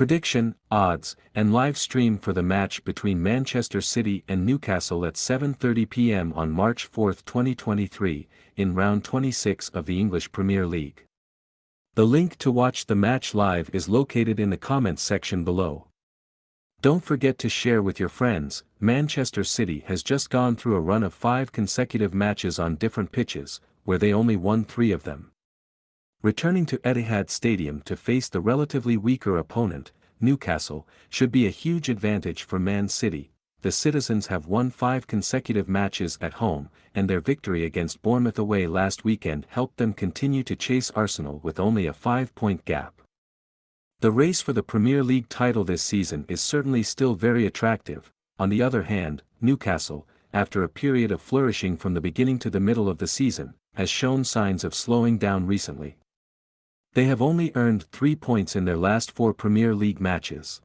Prediction, odds, and live stream for the match between Manchester City and Newcastle at 7:30 p.m. on March 4, 2023, in round 26 of the English Premier League. The link to watch the match live is located in the comments section below. Don't forget to share with your friends. Manchester City has just gone through a run of 5 consecutive matches on different pitches, where they only won 3 of them. Returning to Etihad Stadium to face the relatively weaker opponent, Newcastle, should be a huge advantage for Man City. The citizens have won 5 consecutive matches at home, and their victory against Bournemouth away last weekend helped them continue to chase Arsenal with only a 5-point gap. The race for the Premier League title this season is certainly still very attractive. On the other hand, Newcastle, after a period of flourishing from the beginning to the middle of the season, has shown signs of slowing down recently. They have only earned 3 points in their last 4 Premier League matches.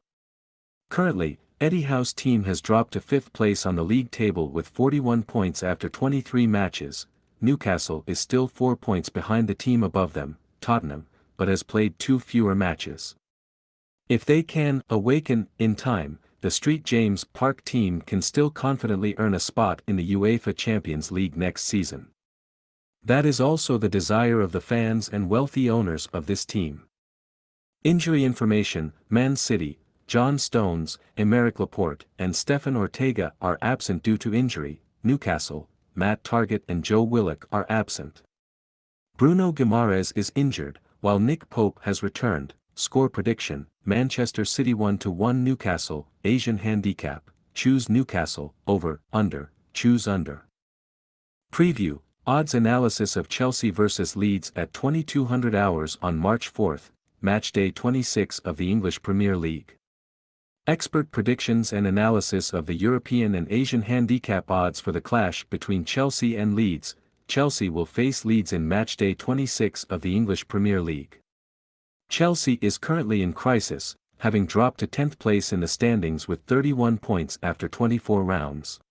Currently, Eddie Howe's team has dropped to 5th place on the league table with 41 points after 23 matches. Newcastle is still 4 points behind the team above them, Tottenham, but has played 2 fewer matches. If they can awaken in time, the St James Park team can still confidently earn a spot in the UEFA Champions League next season. That is also the desire of the fans and wealthy owners of this team. Injury information: Man City, John Stones, Aymeric Laporte, and Stefan Ortega are absent due to injury. Newcastle, Matt Targett and Joe Willock are absent. Bruno Guimaraes is injured, while Nick Pope has returned. Score prediction: Manchester City 1-1 Newcastle. Asian handicap: choose Newcastle, over, under, choose under. Preview: odds analysis of Chelsea vs Leeds at 2200 hours on March 4, matchday 26 of the English Premier League. Expert predictions and analysis of the European and Asian handicap odds for the clash between Chelsea and Leeds. Chelsea will face Leeds in matchday 26 of the English Premier League. Chelsea is currently in crisis, having dropped to 10th place in the standings with 31 points after 24 rounds.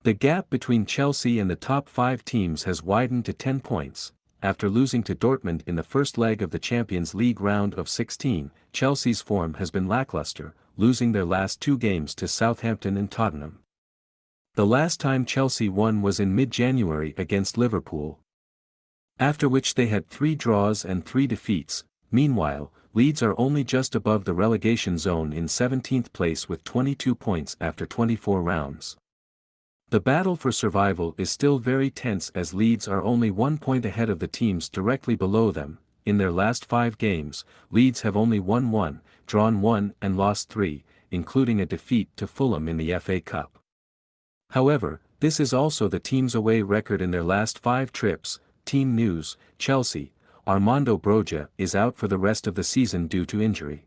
The gap between Chelsea and the top 5 teams has widened to 10 points. After losing to Dortmund in the first leg of the Champions League round of 16, Chelsea's form has been lackluster, losing their last 2 games to Southampton and Tottenham. The last time Chelsea won was in mid-January against Liverpool, after which they had 3 draws and 3 defeats. Meanwhile, Leeds are only just above the relegation zone in 17th place with 22 points after 24 rounds. The battle for survival is still very tense as Leeds are only 1 point ahead of the teams directly below them. In their last 5 games, Leeds have only won 1, drawn 1 and lost 3, including a defeat to Fulham in the FA Cup. However, this is also the team's away record in their last 5 trips. Team news: Chelsea, Armando Broja is out for the rest of the season due to injury.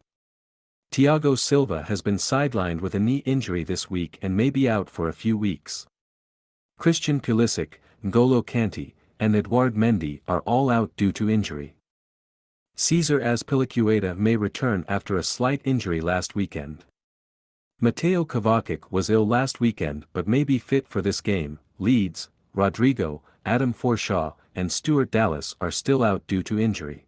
Thiago Silva has been sidelined with a knee injury this week and may be out for a few weeks. Christian Pulisic, N'Golo Kanté, and Edouard Mendy are all out due to injury. Cesar Azpilicueta may return after a slight injury last weekend. Mateo Kovacic was ill last weekend but may be fit for this game. Leeds, Rodrigo, Adam Forshaw, and Stuart Dallas are still out due to injury.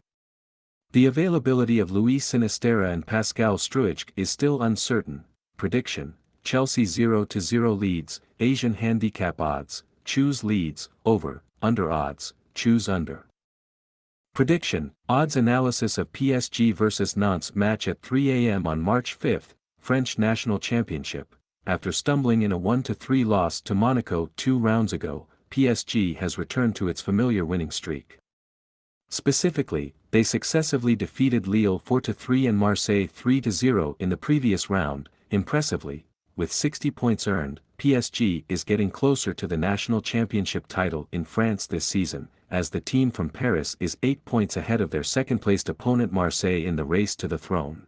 The availability of Luis Sinisterra and Pascal Struijk is still uncertain. Prediction: Chelsea 0-0 Leeds. Asian handicap odds: choose Leeds, over, under odds, choose under. Prediction: odds analysis of PSG vs Nantes match at 3 a.m. on March 5, French National Championship. After stumbling in a 1-3 loss to Monaco 2 rounds ago, PSG has returned to its familiar winning streak. Specifically, they successively defeated Lille 4-3 and Marseille 3-0 in the previous round. Impressively, with 60 points earned, PSG is getting closer to the national championship title in France this season, as the team from Paris is 8 points ahead of their second-placed opponent Marseille in the race to the throne.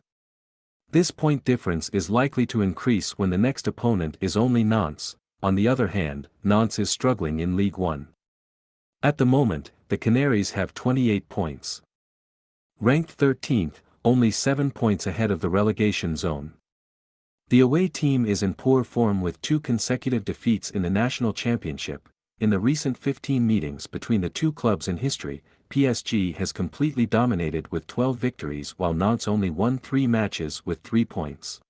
This point difference is likely to increase when the next opponent is only Nantes. On the other hand, Nantes is struggling in Ligue 1. At the moment, the Canaries have 28 points. Ranked 13th, only 7 points ahead of the relegation zone. The away team is in poor form with 2 consecutive defeats in the national championship. In the recent 15 meetings between the 2 clubs in history, PSG has completely dominated with 12 victories while Nantes only won 3 matches with 3 points.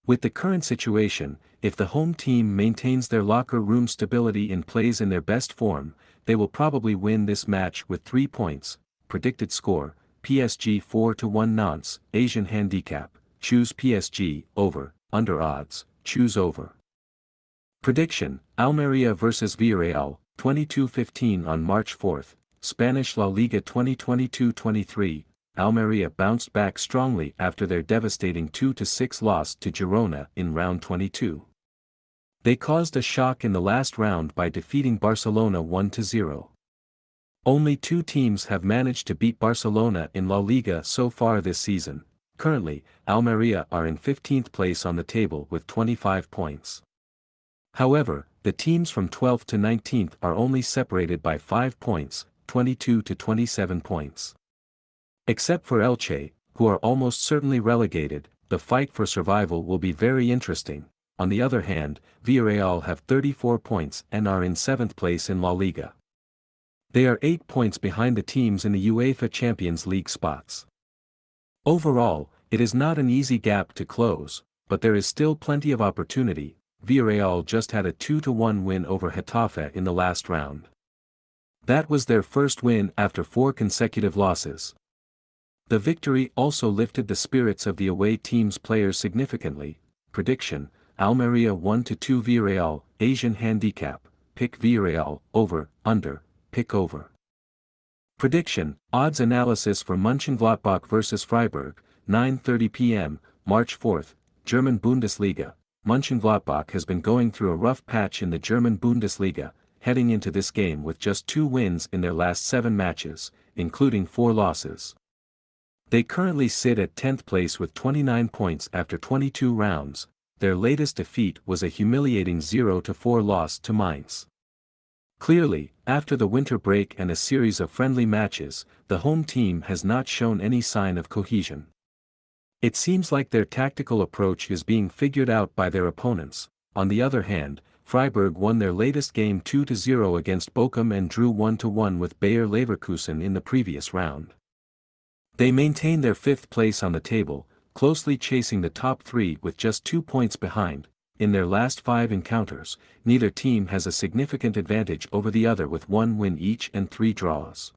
With the current situation, if the home team maintains their locker room stability and plays in their best form, they will probably win this match with 3 points. Predicted score, PSG 4-1 Nantes, Asian handicap, choose PSG, over, under odds, choose over. Prediction, Almeria vs Villarreal, 22-15 on March 4, Spanish La Liga 2022-23, Almeria bounced back strongly after their devastating 2-6 loss to Girona in round 22. They caused a shock in the last round by defeating Barcelona 1-0. Only 2 teams have managed to beat Barcelona in La Liga so far this season. Currently, Almeria are in 15th place on the table with 25 points. However, the teams from 12th to 19th are only separated by 5 points, 22 to 27 points. Except for Elche, who are almost certainly relegated, the fight for survival will be very interesting. On the other hand, Villarreal have 34 points and are in 7th place in La Liga. They are 8 points behind the teams in the UEFA Champions League spots. Overall, it is not an easy gap to close, but there is still plenty of opportunity. Villarreal just had a 2-1 win over Getafe in the last round. That was their first win after 4 consecutive losses. The victory also lifted the spirits of the away team's players significantly. Prediction, Almeria 1-2 Villarreal, Asian handicap, pick Villarreal, over, under, pick over. Prediction, odds analysis for Mönchengladbach vs Freiburg, 9:30 p.m., March 4, German Bundesliga. Mönchengladbach has been going through a rough patch in the German Bundesliga, heading into this game with just 2 wins in their last 7 matches, including 4 losses. They currently sit at 10th place with 29 points after 22 rounds. Their latest defeat was a humiliating 0-4 loss to Mainz. Clearly, after the winter break and a series of friendly matches, the home team has not shown any sign of cohesion. It seems like their tactical approach is being figured out by their opponents. On the other hand, Freiburg won their latest game 2-0 against Bochum and drew 1-1 with Bayer Leverkusen in the previous round. They maintain their 5th place on the table, closely chasing the top 3 with just 2 points behind. In their last 5 encounters, neither team has a significant advantage over the other with 1 win each and 3 draws.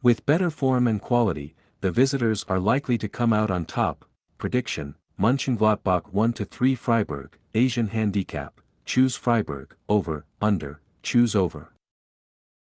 With better form and quality, the visitors are likely to come out on top. Prediction, Mönchengladbach 1-3 Freiburg, Asian handicap, choose Freiburg, over, under, choose over.